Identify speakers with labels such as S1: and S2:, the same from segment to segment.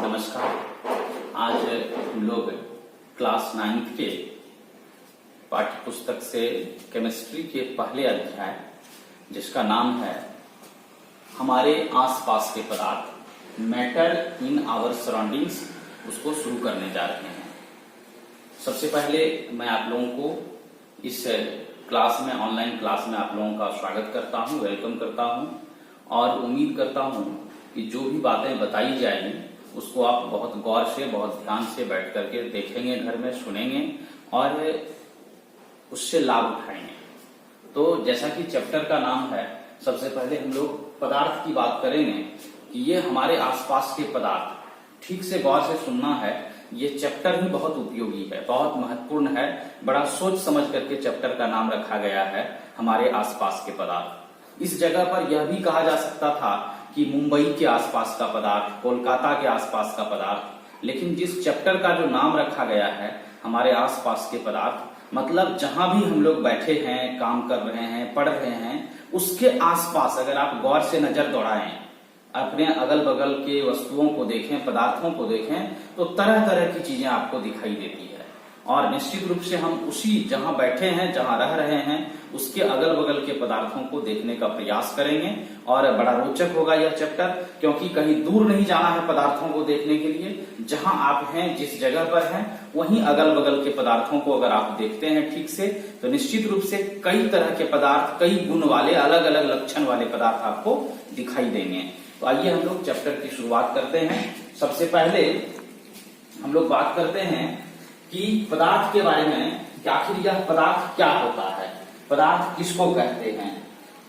S1: नमस्कार। आज हम लोग क्लास 9th के पाठ्य पुस्तक से केमिस्ट्री के पहले अध्याय जिसका नाम है हमारे आसपास के पदार्थ, मैटर इन आवर सराउंडिंग्स, उसको शुरू करने जा रहे हैं। सबसे पहले मैं आप लोगों को इस क्लास में, ऑनलाइन क्लास में आप लोगों का स्वागत करता हूं, वेलकम करता हूं और उम्मीद करता हूं कि जो भी बातें बताई जाएंगी उसको आप बहुत गौर से, बहुत ध्यान से बैठ करके देखेंगे, घर में सुनेंगे और उससे लाभ उठाएंगे। तो जैसा कि चैप्टर का नाम है, सबसे पहले हम लोग पदार्थ की बात करेंगे कि ये हमारे आसपास के पदार्थ। ठीक से गौर से सुनना है, ये चैप्टर ही बहुत उपयोगी है, बहुत महत्वपूर्ण है। बड़ा सोच समझ करके चैप्टर का नाम रखा गया है, हमारे आसपास के पदार्थ। इस जगह पर यह भी कहा जा सकता था कि मुंबई के आसपास का पदार्थ, कोलकाता के आसपास का पदार्थ, लेकिन जिस चैप्टर का जो नाम रखा गया है हमारे आसपास के पदार्थ, मतलब जहां भी हम लोग बैठे हैं, काम कर रहे हैं, पढ़ रहे हैं, उसके आसपास अगर आप गौर से नजर दौड़ाएं, अपने अगल बगल के वस्तुओं को देखें, पदार्थों को देखें, तो तरह तरह की चीजें आपको दिखाई देती है। और निश्चित रूप से हम उसी जहां बैठे हैं, जहां रह रहे हैं, उसके अगल बगल के पदार्थों को देखने का प्रयास करेंगे। और बड़ा रोचक होगा यह चैप्टर, क्योंकि कहीं दूर नहीं जाना है पदार्थों को देखने के लिए। जहां आप हैं, जिस जगह पर हैं, वहीं अगल बगल के पदार्थों को अगर आप देखते हैं ठीक से, तो निश्चित रूप से कई तरह के पदार्थ, कई गुण वाले, अलग अलग लक्षण वाले पदार्थ आपको दिखाई देंगे। तो आइए हम लोग चैप्टर की शुरुआत करते हैं। सबसे पहले हम लोग बात करते हैं कि पदार्थ के बारे में, कि आखिर यह पदार्थ क्या होता है, पदार्थ किसको कहते हैं।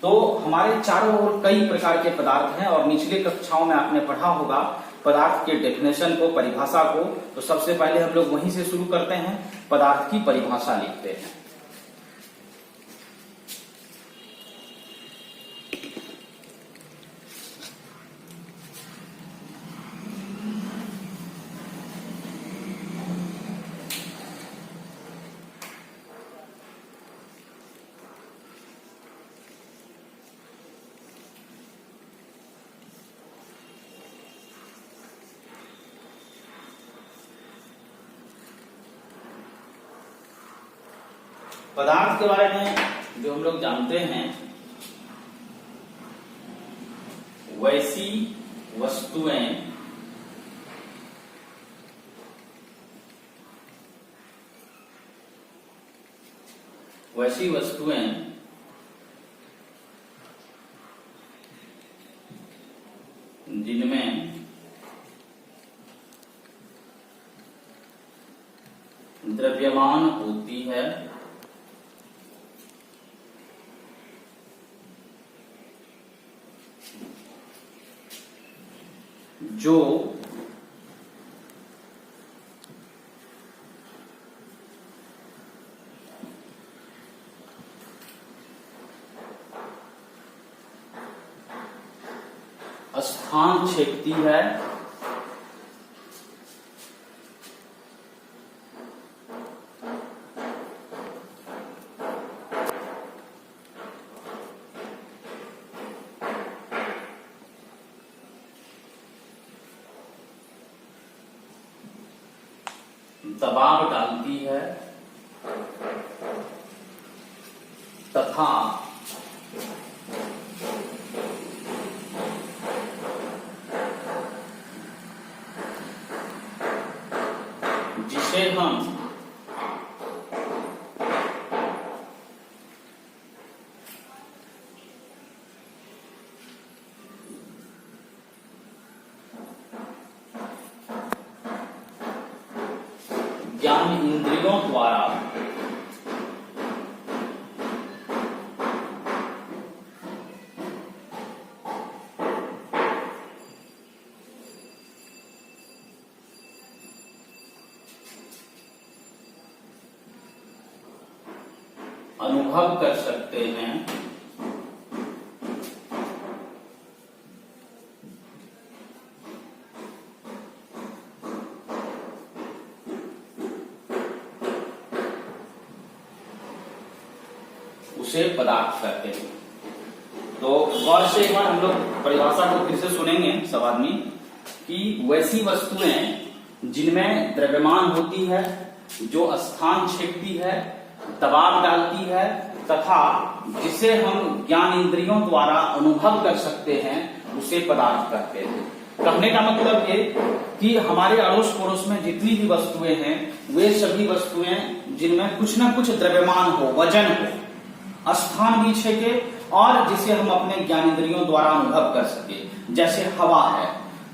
S1: तो हमारे चारों ओर कई प्रकार के पदार्थ हैं और निचले कक्षाओं में आपने पढ़ा होगा पदार्थ के डेफिनेशन को, परिभाषा को। तो सबसे पहले हम लोग वहीं से शुरू करते हैं, पदार्थ की परिभाषा लिखते हैं। पदार्थ के बारे में जो हम लोग जानते हैं, वैसी वस्तुएं जिनमें द्रव्यमान होती है, जो स्थान छेदती है, दबाव डालती है तथा जिसे हम ज्ञान इंद्रियों द्वारा अनुभव कर सकते हैं, उसे पदार्थ कहते हैं। तो गौर से एक बार हम लोग परिभाषा को फिर से सुनेंगे सब आदमी। कि वैसी वस्तुएं जिनमें द्रव्यमान होती है, जो स्थान छेदती है, दबाव डालती है तथा जिसे हम ज्ञान इंद्रियों द्वारा अनुभव कर सकते हैं, उसे पदार्थ कहते हैं। कहने का मतलब ये कि हमारे अड़ोस पड़ोस में जितनी भी वस्तुएं हैं, वे सभी वस्तुएं जिनमें कुछ ना कुछ द्रव्यमान हो, वजन हो, स्थान भी छेके और जिसे हम अपने ज्ञान इंद्रियों द्वारा अनुभव कर सके। जैसे हवा है,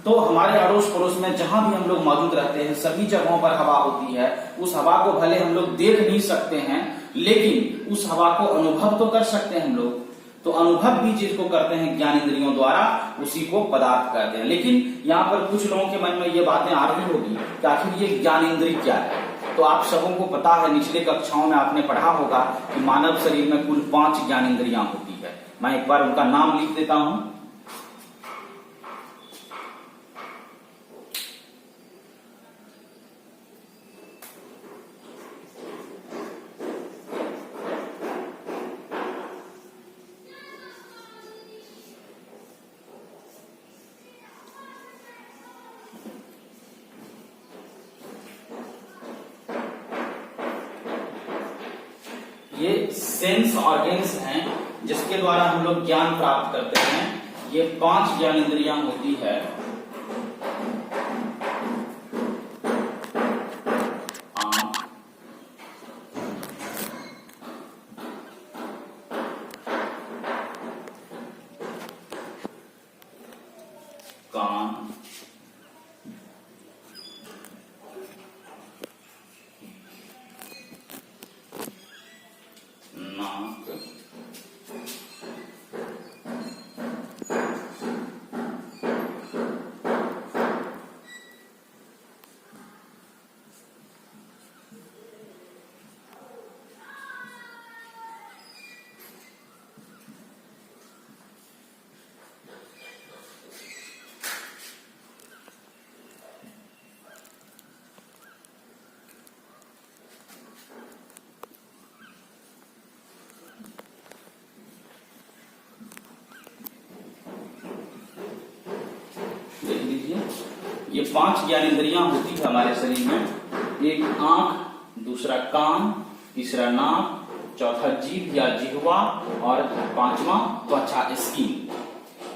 S1: तो हमारे अड़ोस पड़ोस में जहां भी हम लोग मौजूद रहते हैं, सभी जगहों पर हवा होती है। उस हवा को भले हम लोग देख नहीं सकते हैं, लेकिन उस हवा को अनुभव तो कर सकते हैं हम लोग। तो अनुभव भी जिसको करते हैं ज्ञान इंद्रियों द्वारा, उसी को पदार्थ कहते हैं। लेकिन यहाँ पर कुछ लोगों के मन में ये बातें आ रही होगी कि आखिर ये ज्ञान इंद्रिय क्या है। तो आप सबों को पता है, निचले कक्षाओं में आपने पढ़ा होगा कि मानव शरीर में कुल 5 ज्ञान इंद्रियां होती है। मैं एक बार उनका नाम लिख देता हूं। ये सेंस ऑर्गन्स हैं जिसके द्वारा हम लोग ज्ञान प्राप्त करते हैं। ये 5 ज्ञान इंद्रियां होती है। आंख, कान, नाक, देख लीजिए, ये 5 ज्ञानेंद्रियां होती है हमारे शरीर में। एक आंख, दूसरा कान, तीसरा नाक, चौथा जीभ या जिह्वा और 5वां त्वचा, स्किन।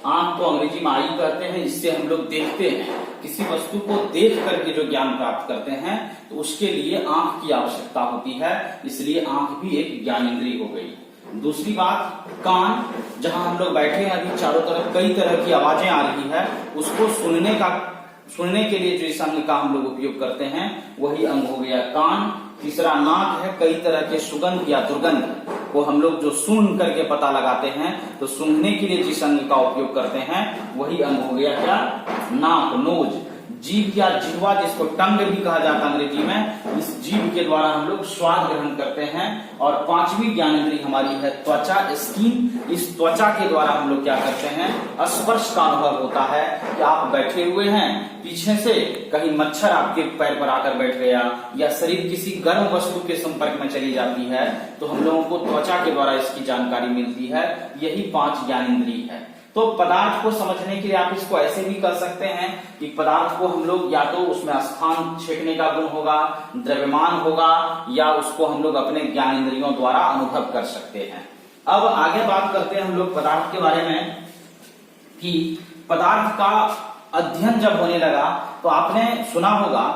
S1: आंख को अंग्रेजी में आई कहते हैं। इससे हम लोग देखते हैं, किसी वस्तु को देख करके जो ज्ञान प्राप्त करते हैं, तो उसके लिए आंख की आवश्यकता होती है। इसलिए आंख भी एक ज्ञानेंद्रिय हो गई। दूसरी बात, कान, जहां हम लोग बैठे हैं, अभी चारों तरफ कई तरह की आवाजें आ रही है, उसको सुनने के लिए जिस अंग का हम लोग उपयोग करते हैं, वही अंग हो गया कान। तीसरा नाक है, कई तरह के सुगंध या दुर्गंध को हम लोग जो सुन करके पता लगाते हैं, तो सूंघने के लिए जिस अंग का उपयोग करते हैं, वही अंग हो गया क्या, नाक, नोज। जीभ या जिह्वा, जिसको टंग भी कहा जाता है अंग्रेजी में, इस जीभ के द्वारा हम लोग स्वाद ग्रहण करते हैं। और 5वीं ज्ञानेंद्रिय हमारी है त्वचा, स्किन। इस त्वचा के द्वारा हम लोग क्या करते हैं, स्पर्श का अनुभव होता है कि आप बैठे हुए हैं, पीछे से कहीं मच्छर आपके पैर पर आकर बैठ गया या शरीर किसी गर्म वस्तु के संपर्क में चली जाती है, तो हम लोगों को त्वचा के द्वारा इसकी जानकारी मिलती है। यही 5 ज्ञानेंद्रिय है। तो पदार्थ को समझने के लिए आप इसको ऐसे भी कर सकते हैं कि पदार्थ को हम लोग या तो उसमें स्थान छेकने का गुण होगा, द्रव्यमान होगा, या उसको हम लोग अपने ज्ञान इंद्रियों द्वारा अनुभव कर सकते हैं। अब आगे बात करते हैं हम लोग पदार्थ के बारे में कि पदार्थ का अध्ययन जब होने लगा, तो आपने सुना होगा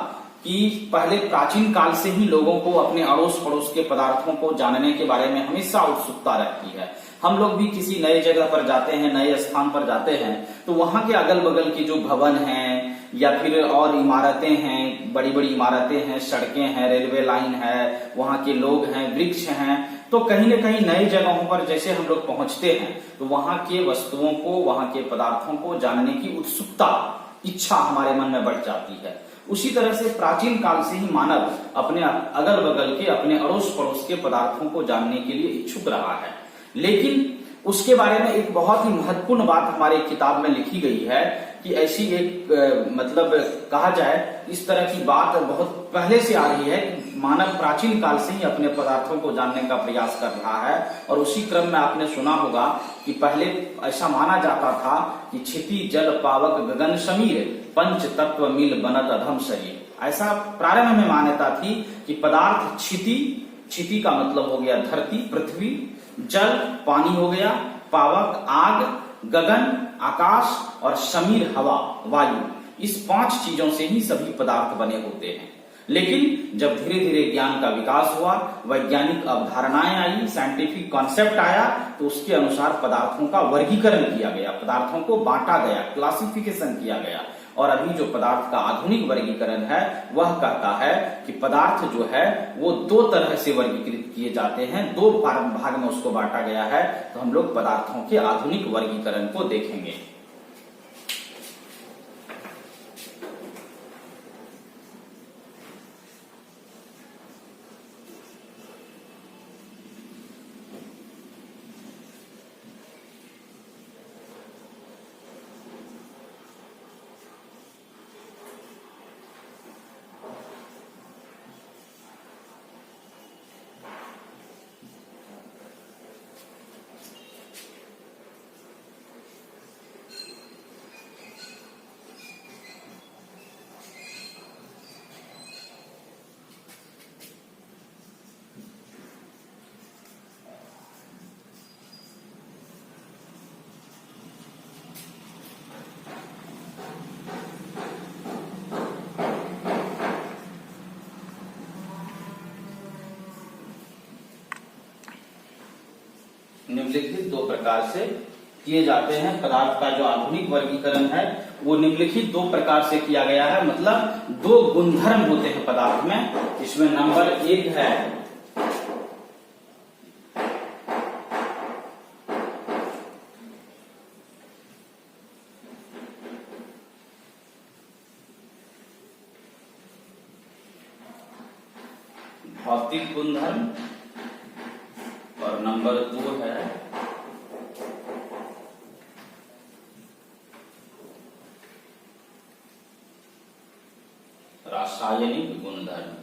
S1: कि पहले प्राचीन काल से ही लोगों को अपने अड़ोस पड़ोस के पदार्थों को जानने के बारे में हमेशा उत्सुकता रहती है। हम लोग भी किसी नए जगह पर जाते हैं, नए स्थान पर जाते हैं, तो वहां के अगल बगल की जो भवन हैं या फिर और इमारतें हैं, बड़ी बड़ी इमारतें हैं, सड़कें हैं, रेलवे लाइन है, वहां के लोग हैं, वृक्ष हैं, तो कहीं न कहीं नई जगहों पर जैसे हम लोग पहुंचते हैं, तो वहां के वस्तुओं को, वहां के पदार्थों को जानने की उत्सुकता, इच्छा हमारे मन में बढ़ जाती है। उसी तरह से प्राचीन काल से ही मानव अपने अगल बगल के, अपने अड़ोस पड़ोस के पदार्थों को जानने के लिए इच्छुक रहा है। लेकिन उसके बारे में एक बहुत ही महत्वपूर्ण बात हमारे किताब में लिखी गई है कि ऐसी एक मतलब कहा जाए इस तरह की बात बहुत पहले से आ रही है कि मानव प्राचीन काल से ही अपने पदार्थों को जानने का प्रयास कर रहा है। और उसी क्रम में आपने सुना होगा कि पहले ऐसा माना जाता था कि क्षिति जल पावक गगन समीर पंच तत्व मिल बनत अधम शरीर। ऐसा प्रारंभ में मान्यता थी कि पदार्थ क्षिति, क्षिति का मतलब हो गया धरती पृथ्वी, जल पानी हो गया, पावक आग, गगन आकाश और समीर हवा वायु, इस 5 चीजों से ही सभी पदार्थ बने होते हैं। लेकिन जब धीरे धीरे ज्ञान का विकास हुआ, वैज्ञानिक अवधारणाएं आई, साइंटिफिक कॉन्सेप्ट आया, तो उसके अनुसार पदार्थों का वर्गीकरण किया गया, पदार्थों को बांटा गया, क्लासिफिकेशन किया गया। और अभी जो पदार्थ का आधुनिक वर्गीकरण है वह कहता है कि पदार्थ जो है वो 2 तरह से वर्गीकृत किए जाते हैं, 2 भाग में उसको बांटा गया है। तो हम लोग पदार्थों के आधुनिक वर्गीकरण को देखेंगे। निम्नलिखित 2 प्रकार से किए जाते हैं। पदार्थ का जो आधुनिक वर्गीकरण है वो निम्नलिखित 2 प्रकार से किया गया है, मतलब 2 गुणधर्म होते हैं पदार्थ में। इसमें नंबर 1 है भौतिक गुणधर्म और नंबर 2 है रासायनिक गुणधर्म।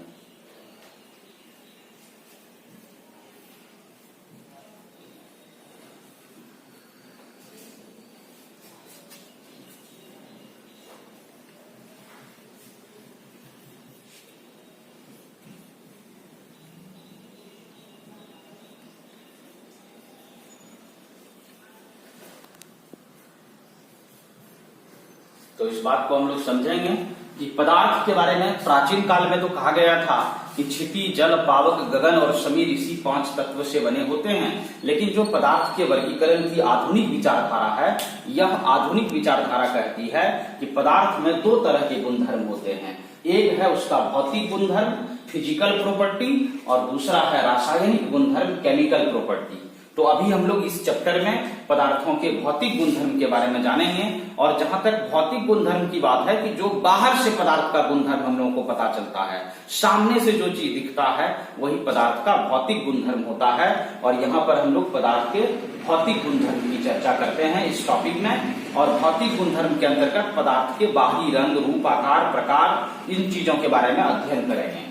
S1: तो इस बात को हम लोग समझेंगे कि पदार्थ के बारे में प्राचीन काल में तो कहा गया था कि क्षिति जल पावक गगन और समीर इसी 5 तत्व से बने होते हैं। लेकिन जो पदार्थ के वर्गीकरण की आधुनिक विचारधारा है, यह आधुनिक विचारधारा कहती है कि पदार्थ में 2 तरह के गुणधर्म होते हैं। एक है उसका भौतिक गुणधर्म फिजिकल प्रॉपर्टी और दूसरा है रासायनिक गुणधर्म केमिकल प्रॉपर्टी। तो अभी हम लोग इस चैप्टर में पदार्थों के भौतिक गुणधर्म के बारे में जानेंगे। और जहां तक भौतिक गुणधर्म की बात है कि जो बाहर से पदार्थ का गुणधर्म हम लोगों को पता चलता है, सामने से जो चीज दिखता है वही पदार्थ का भौतिक गुणधर्म होता है। और यहाँ पर हम लोग पदार्थ के भौतिक गुणधर्म की चर्चा करते हैं इस टॉपिक में। और भौतिक गुणधर्म के अंतर्गत पदार्थ के बाहरी रंग रूप आकार प्रकार इन चीजों के बारे में अध्ययन करेंगे।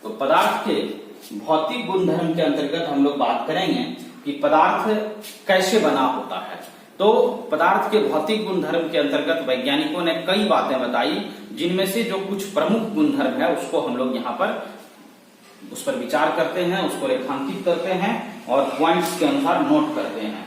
S1: तो पदार्थ के भौतिक गुणधर्म के अंतर्गत हम लोग बात करेंगे कि पदार्थ कैसे बना होता है। तो पदार्थ के भौतिक गुणधर्म के अंतर्गत वैज्ञानिकों ने कई बातें बताई, जिनमें से जो कुछ प्रमुख गुणधर्म है उसको हम लोग यहाँ पर उस पर विचार करते हैं, उसको रेखांकित करते हैं और पॉइंट्स के अनुसार नोट करते हैं।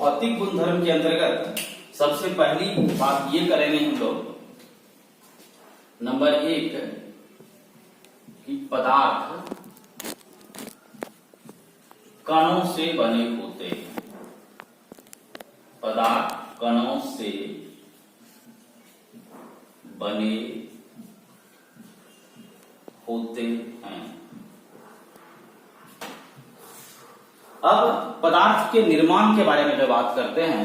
S1: भौतिक गुणधर्म के अंतर्गत सबसे पहली बात ये करेंगे हम लोग, नंबर 1 कि पदार्थ कणों से बने होते हैं। पदार्थ कणों से बने होते हैं। अब पदार्थ के निर्माण के बारे में जब बात करते हैं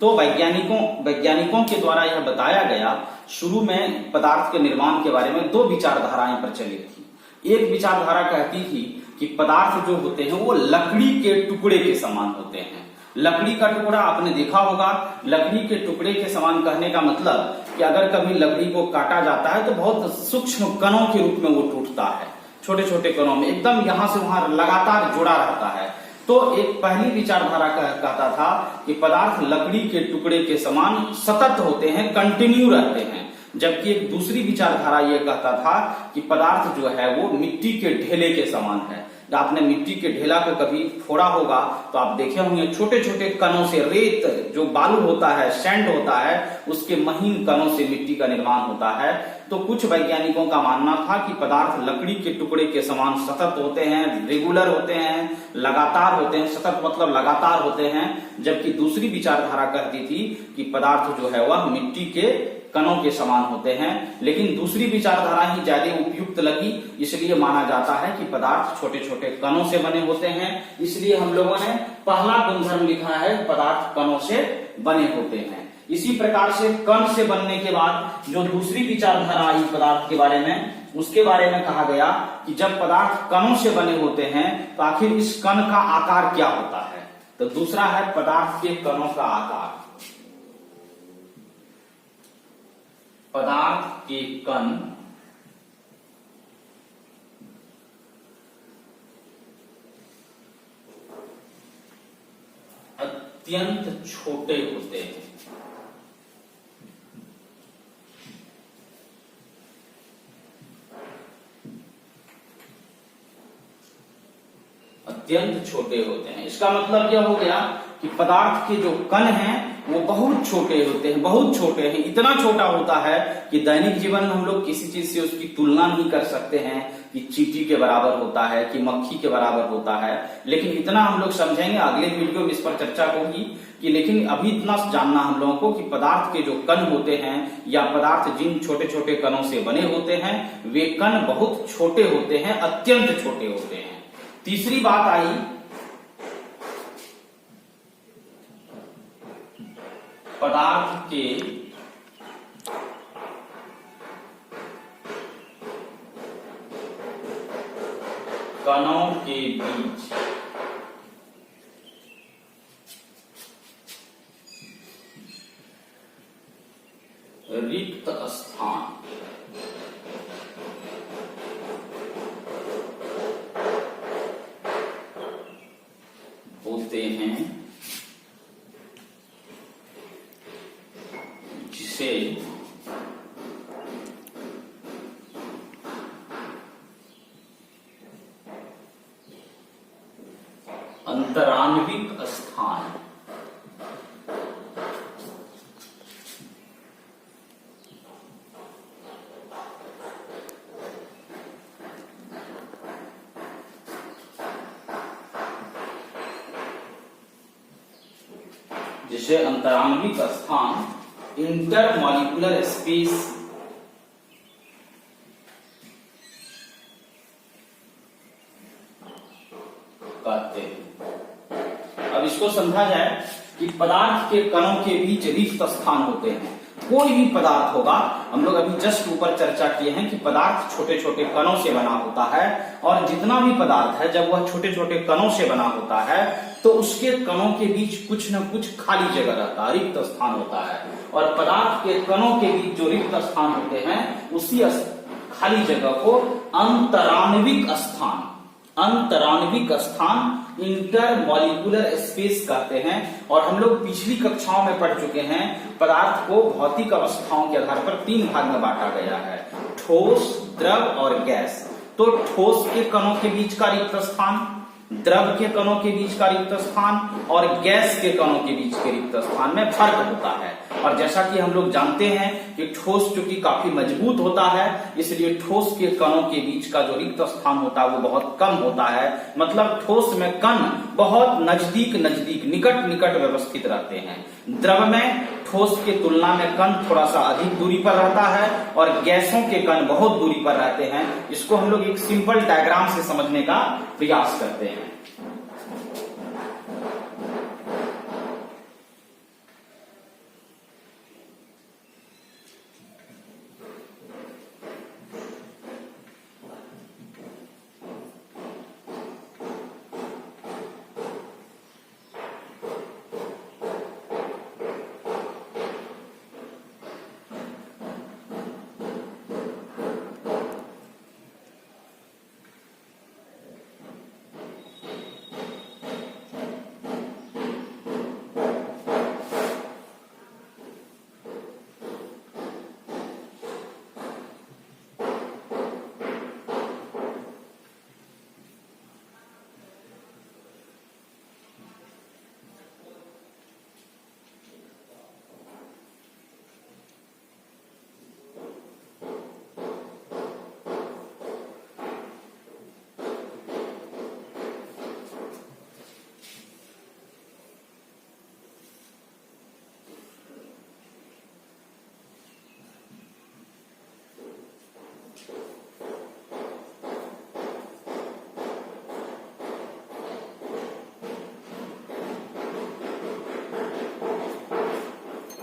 S1: तो वैज्ञानिकों के द्वारा यह बताया गया, शुरू में पदार्थ के निर्माण के बारे में 2 विचारधाराएं प्रचलित थी। एक विचारधारा कहती थी कि पदार्थ जो होते हैं वो लकड़ी के टुकड़े के समान होते हैं। लकड़ी का टुकड़ा आपने देखा होगा, लकड़ी के टुकड़े के समान कहने का मतलब कि अगर कभी लकड़ी को काटा जाता है तो बहुत सूक्ष्म कणों के रूप में वो टूटता है, छोटे छोटे कणों में, एकदम यहां से वहां लगातार जुड़ा रहता है। तो एक पहली विचारधारा कहता था कि पदार्थ लकड़ी के टुकड़े के समान सतत होते हैं, कंटिन्यू रहते हैं। जबकि एक दूसरी विचारधारा यह कहता था कि पदार्थ जो है वो मिट्टी के ढेले के समान है। आपने मिट्टी के ढेला को कभी फोड़ा होगा तो आप देखे होंगे छोटे छोटे कणों से, रेत जो बालू होता है, सैंड होता है, उसके महीन कणों से मिट्टी का निर्माण होता है। तो कुछ वैज्ञानिकों का मानना था कि पदार्थ लकड़ी के टुकड़े के समान सतत होते हैं, रेगुलर होते हैं, लगातार होते हैं। सतत मतलब लगातार होते हैं। जबकि दूसरी विचारधारा कहती थी कि पदार्थ जो है वह मिट्टी के कणों के समान होते हैं। लेकिन दूसरी विचारधारा ही ज्यादा उपयुक्त लगी, इसलिए माना जाता है कि पदार्थ छोटे छोटे कणों से बने होते हैं। इसलिए हम लोगों ने पहला गुणधर्म लिखा है, पदार्थ कणों से बने होते हैं। इसी प्रकार से कण से बनने के बाद जो दूसरी विचारधारा आई पदार्थ के बारे में, उसके बारे में कहा गया कि जब पदार्थ कणों से बने होते हैं तो आखिर इस कण का आकार क्या होता है। तो दूसरा है पदार्थ के कणों का आकार। पदार्थ के कण अत्यंत छोटे होते हैं। अत्यंत छोटे होते हैं। इसका मतलब यह हो गया कि पदार्थ के जो कण हैं वो बहुत छोटे होते हैं, बहुत छोटे हैं। इतना छोटा होता है कि दैनिक जीवन में हम लोग किसी चीज से उसकी तुलना नहीं कर सकते हैं कि चींटी के बराबर होता है कि मक्खी के बराबर होता है। लेकिन इतना हम लोग समझेंगे, अगले वीडियो में इस पर चर्चा होगी कि लेकिन अभी इतना जानना हम लोगों को कि पदार्थ के जो कण होते हैं या पदार्थ जिन छोटे छोटे कणों से बने होते हैं वे कण बहुत छोटे होते हैं, अत्यंत छोटे होते हैं। तीसरी बात आई पदार्थ के कणों के बीच रिक्त स्थान होते हैं, जिसे अंतराण्विक स्थान जिसे अंतराण्विक स्थान, इंटरमॉलिक्यूलर स्पेस कहते हैं। अब इसको समझा जाए कि पदार्थ के कणों के बीच रिक्त स्थान होते हैं। कोई भी पदार्थ होगा, हम लोग अभी जस्ट ऊपर चर्चा किए हैं कि पदार्थ छोटे छोटे कणों से बना होता है, और जितना भी पदार्थ है जब वह छोटे छोटे कणों से बना होता है तो उसके कणों के बीच कुछ न कुछ खाली जगह रहता है, रिक्त स्थान होता है। और पदार्थ के कणों के बीच जो रिक्त स्थान होते हैं उसी खाली जगह को अंतराण्विक स्थान, अंतराण्विक स्थान, इंटरमॉलिक्यूलर स्पेस कहते हैं। और हम लोग पिछली कक्षाओं में पढ़ चुके हैं पदार्थ को भौतिक अवस्थाओं के आधार पर 3 भाग में बांटा गया है, ठोस, द्रव और गैस। तो ठोस के कणों के बीच का रिक्त स्थान, द्रव के कणों के बीच का रिक्त स्थान और गैस के कणों के बीच के रिक्त स्थान में फर्क होता है। और जैसा कि हम लोग जानते हैं कि ठोस चूंकि काफी मजबूत होता है, इसलिए ठोस के कणों के बीच का जो रिक्त स्थान होता है वो बहुत कम होता है। मतलब ठोस में कण बहुत नजदीक नजदीक निकट निकट व्यवस्थित रहते हैं। द्रव में ठोस के तुलना में कण थोड़ा सा अधिक दूरी पर रहता है और गैसों के कण बहुत दूरी पर रहते हैं। इसको हम लोग एक सिंपल डायग्राम से समझने का प्रयास करते हैं।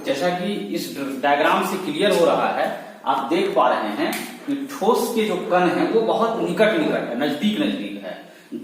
S1: जैसा कि इस डायग्राम से क्लियर हो रहा है, आप देख पा रहे हैं कि ठोस के जो कण हैं वो बहुत निकट निकट है, नजदीक नजदीक है।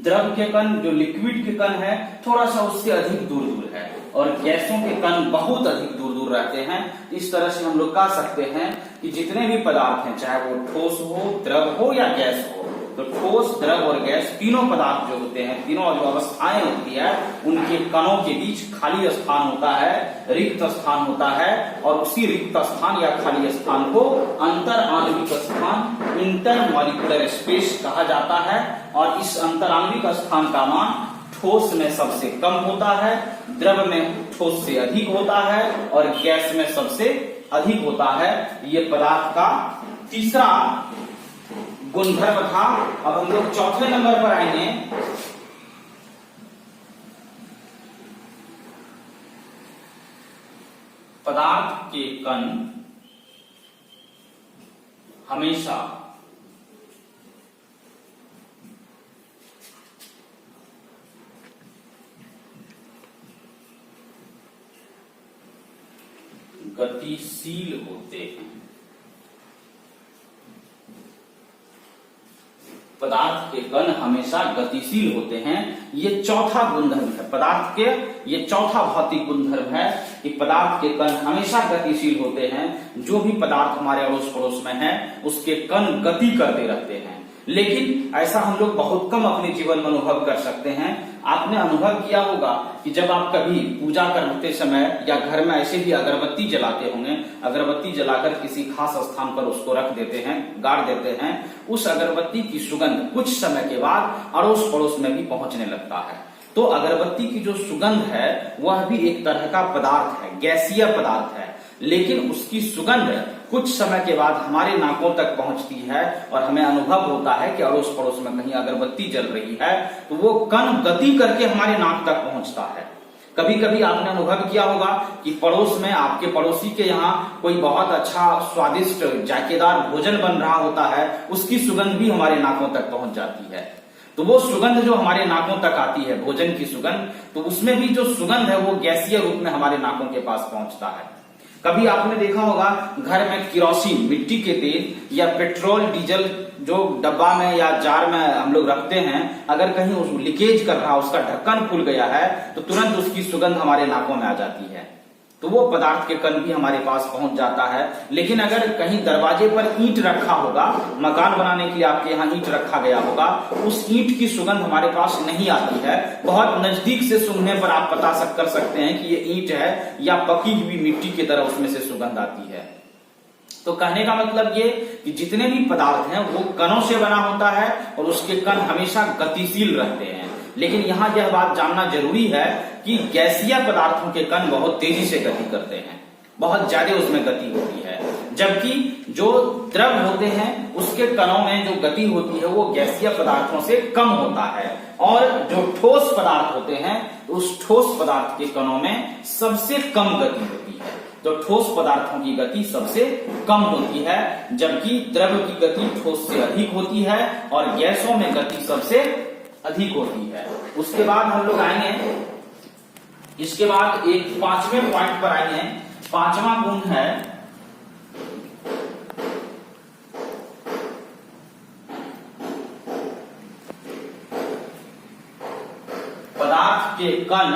S1: द्रव के कण जो लिक्विड के कण है थोड़ा सा उससे अधिक दूर दूर है और गैसों के कण बहुत अधिक दूर दूर रहते हैं। इस तरह से हम लोग कह सकते हैं कि जितने भी पदार्थ हैं, चाहे वो ठोस हो, द्रव हो या गैस हो, तो ठोस, द्रव और गैस तीनों पदार्थ जो होते हैं, तीनों जो अवस्थाएं होती है, उनके कणों के बीच खाली स्थान होता है, रिक्त स्थान होता है और उसी रिक्त स्थान या खाली स्थान को अंतर आणविक स्थान, इंटर मॉलिक्यूलर स्पेस कहा जाता है। और इस अंतर आणविक स्थान का मान ठोस में सबसे कम होता है, द्रव में ठोस से अधिक होता है और गैस में सबसे अधिक होता है। ये पदार्थ का तीसरा गुणधर्म था। अब हम लोग चौथे नंबर पर आएंगे। पदार्थ के कण हमेशा गतिशील होते हैं। पदार्थ के कण हमेशा गतिशील होते हैं। ये चौथा गुणधर्म है पदार्थ के, ये चौथा भौतिक गुणधर्म है कि पदार्थ के कण हमेशा गतिशील होते हैं। जो भी पदार्थ हमारे अड़ोस पड़ोस में है उसके कण गति करते रहते हैं। लेकिन ऐसा हम लोग बहुत कम अपने जीवन में अनुभव कर सकते हैं। आपने अनुभव किया होगा कि जब आप कभी पूजा करते समय या घर में ऐसे ही अगरबत्ती जलाते होंगे, अगरबत्ती जलाकर किसी खास स्थान पर उसको रख देते हैं, गाड़ देते हैं, उस अगरबत्ती की सुगंध कुछ समय के बाद अड़ोस पड़ोस में भी पहुंचने लगता है। तो अगरबत्ती की जो सुगंध है वह भी एक तरह का पदार्थ है, गैसीय पदार्थ है, लेकिन उसकी सुगंध कुछ समय के बाद हमारे नाकों तक पहुंचती है और हमें अनुभव होता है कि अड़ोस पड़ोस में कहीं अगरबत्ती जल रही है, तो वो कण गति करके हमारे नाक तक पहुंचता है। कभी कभी आपने अनुभव किया होगा कि पड़ोस में आपके पड़ोसी के यहाँ कोई बहुत अच्छा स्वादिष्ट जायकेदार भोजन बन रहा होता है, उसकी सुगंध भी हमारे नाकों तक पहुंच जाती है। तो वो सुगंध जो हमारे नाकों तक आती है, भोजन की सुगंध, तो उसमें भी जो सुगंध है वो गैसीय रूप में हमारे नाकों के पास पहुंचता है। कभी आपने देखा होगा घर में किरोसिन, मिट्टी के तेल या पेट्रोल डीजल जो डब्बा में या जार में हम लोग रखते हैं, अगर कहीं उस लीकेज कर रहा, उसका ढक्कन खुल गया है तो तुरंत उसकी सुगंध हमारे नाकों में आ जाती है। तो वो पदार्थ के कण भी हमारे पास पहुंच जाता है। लेकिन अगर कहीं दरवाजे पर ईंट रखा होगा, मकान बनाने के लिए आपके यहाँ ईंट रखा गया होगा, उस ईंट की सुगंध हमारे पास नहीं आती है। बहुत नजदीक से सूंघने पर आप पता कर सकते हैं कि ये ईंट है या पकी हुई मिट्टी की तरह उसमें से सुगंध आती है। तो कहने का मतलब ये कि जितने भी पदार्थ हैं वो कणों से बना होता है और उसके कण हमेशा गतिशील रहते हैं। लेकिन यहाँ यह बात जानना जरूरी है कि गैसीय पदार्थों के कण बहुत तेजी से गति करते हैं, बहुत ज्यादा उसमें गति होती है, जबकि जो द्रव होते हैं उसके कणों में जो गति होती है वो गैसीय पदार्थों से कम होता है। और जो ठोस पदार्थ होते हैं उस ठोस पदार्थ के कणों में सबसे कम गति होती है। तो ठोस पदार्थों की गति सबसे कम होती है, जबकि द्रव की गति ठोस से अधिक होती है और गैसों में गति सबसे अधिक होती है। उसके बाद हम लोग आएंगे, इसके बाद एक पांचवें पॉइंट पर आएंगे। पांचवा गुण है पदार्थ के कण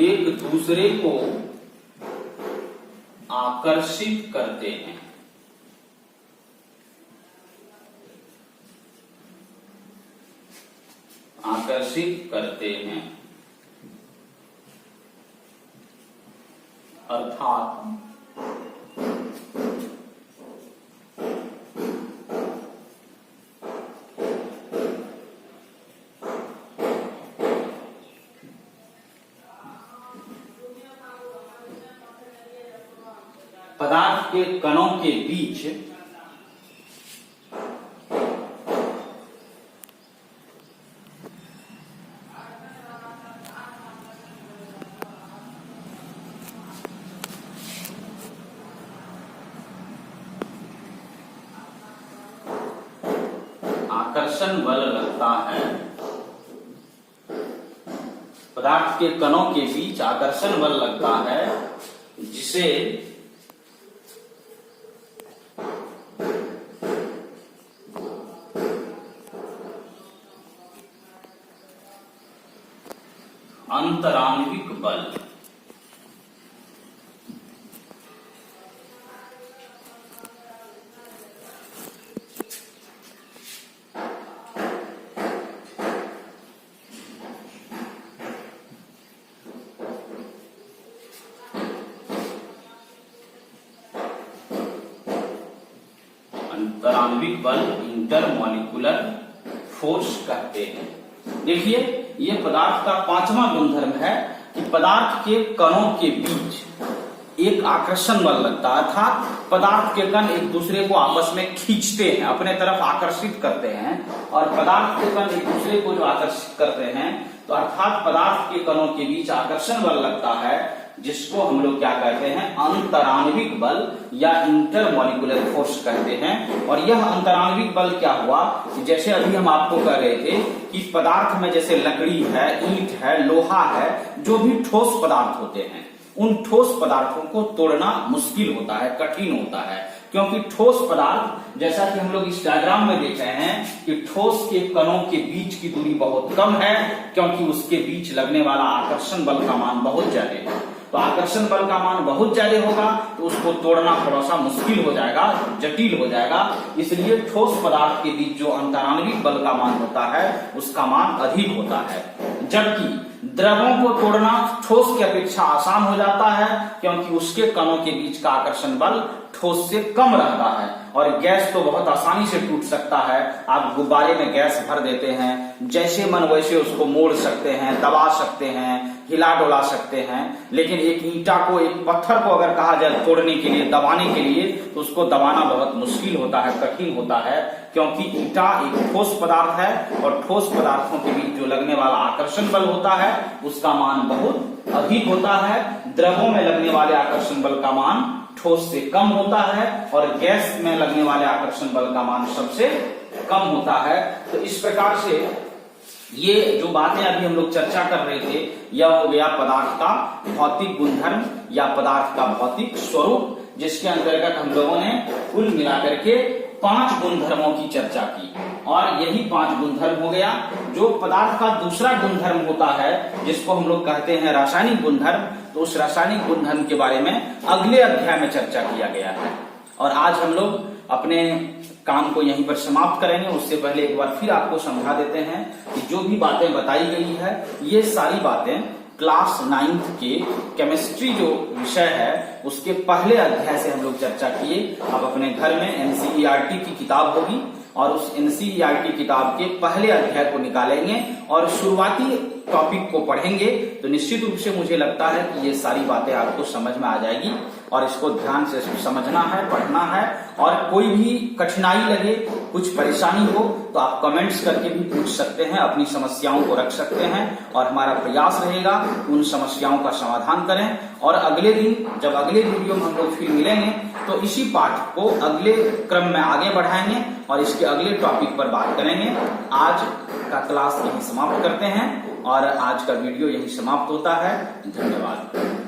S1: एक दूसरे को आकर्षित करते हैं। आकर्षित करते हैं अर्थात पदार्थ के कणों के बीच आकर्षण बल लगता है। पदार्थ के कणों के बीच आकर्षण बल लगता है, जिसे अंतराण्विक बल अंतराण्विक बल इंटरमॉलिक्यूलर फोर्स कहते हैं। देखिए, ये पदार्थ का पांचवा गुणधर्म है कि पदार्थ के कणों के बीच एक आकर्षण बल लगता है, अर्थात पदार्थ के कण एक दूसरे को आपस में खींचते हैं, अपने तरफ आकर्षित करते हैं। और पदार्थ के कण एक दूसरे को जो आकर्षित करते हैं, तो अर्थात पदार्थ के कणों के बीच आकर्षण बल लगता है, जिसको हम लोग क्या कहते हैं, अंतराण्विक बल या इंटरमॉलिक्यूलर फोर्स कहते हैं। और यह अंतराण्विक बल क्या हुआ कि जैसे अभी हम आपको कह रहे थे कि पदार्थ में जैसे लकड़ी है, ईंट है, लोहा है, जो भी ठोस पदार्थ होते हैं, उन ठोस पदार्थों को तोड़ना मुश्किल होता है, कठिन होता है, क्योंकि ठोस पदार्थ, जैसा कि हम लोग इस डायग्राम में देख रहे हैं कि ठोस के कणों के बीच की दूरी बहुत कम है, क्योंकि उसके बीच लगने वाला आकर्षण बल का मान बहुत ज्यादा है। तो आकर्षण बल का मान बहुत ज्यादा होगा तो उसको तोड़ना थोड़ा सा मुश्किल हो जाएगा, जटिल हो जाएगा। इसलिए ठोस पदार्थ के बीच जो अंतराण्विक बल का मान होता है उसका मान अधिक होता है, जबकि द्रवों को तोड़ना ठोस की अपेक्षा आसान हो जाता है, क्योंकि उसके कणों के बीच का आकर्षण बल ठोस से कम रहता है। और गैस तो बहुत आसानी से टूट सकता है। आप गुब्बारे में गैस भर देते हैं, जैसे मन वैसे उसको मोड़ सकते हैं, दबा सकते हैं, हिला डोला सकते हैं। लेकिन एक ईंटा को, एक पत्थर को अगर कहा जाए तोड़ने के लिए, दबाने के लिए, तो उसको दबाना बहुत मुश्किल होता है, कठिन होता है, क्योंकि ईंटा एक ठोस पदार्थ है और ठोस पदार्थों के बीच जो लगने वाला आकर्षण बल होता है उसका मान बहुत अधिक होता है। द्रवों में लगने वाले आकर्षण बल का मान ठोस से कम होता है और गैस में लगने वाले आकर्षण बल का मान सबसे कम होता है। तो इस प्रकार से ये जो बातें अभी हम लोग चर्चा कर रहे थे, यह हो गया पदार्थ का भौतिक गुणधर्म या पदार्थ का भौतिक स्वरूप, जिसके अंतर्गत हम लोगों ने कुल मिलाकर के 5 गुणधर्मों की चर्चा की। और यही 5 गुणधर्म हो गया। जो पदार्थ का दूसरा गुणधर्म होता है, जिसको हम लोग कहते हैं रासायनिक गुणधर्म, तो उस रासायनिक गुणधर्म के बारे में अगले अध्याय में चर्चा किया गया है। और आज हम लोग अपने काम को यहीं पर समाप्त करेंगे। उससे पहले एक बार फिर आपको समझा देते हैं कि जो भी बातें बताई गई है, ये सारी बातें क्लास 9th के केमिस्ट्री जो विषय है उसके पहले अध्याय से हम लोग चर्चा किए। अब अपने घर में एनसीईआरटी की किताब होगी और उस एनसीईआरटी किताब के पहले अध्याय को निकालेंगे और शुरुआती टॉपिक को पढ़ेंगे। तो निश्चित रूप से मुझे लगता है कि ये सारी बातें आपको समझ में आ जाएगी और इसको ध्यान से समझना है, पढ़ना है। और कोई भी कठिनाई लगे, कुछ परेशानी हो तो आप कमेंट्स करके भी पूछ सकते हैं, अपनी समस्याओं को रख सकते हैं और हमारा प्रयास रहेगा उन समस्याओं का समाधान करें। और अगले दिन जब अगले वीडियो में हम लोग फिर मिलेंगे तो इसी पाठ को अगले क्रम में आगे बढ़ाएंगे और इसके अगले टॉपिक पर बात करेंगे। आज का क्लास यहीं समाप्त करते हैं और आज का वीडियो यहीं समाप्त होता है। धन्यवाद।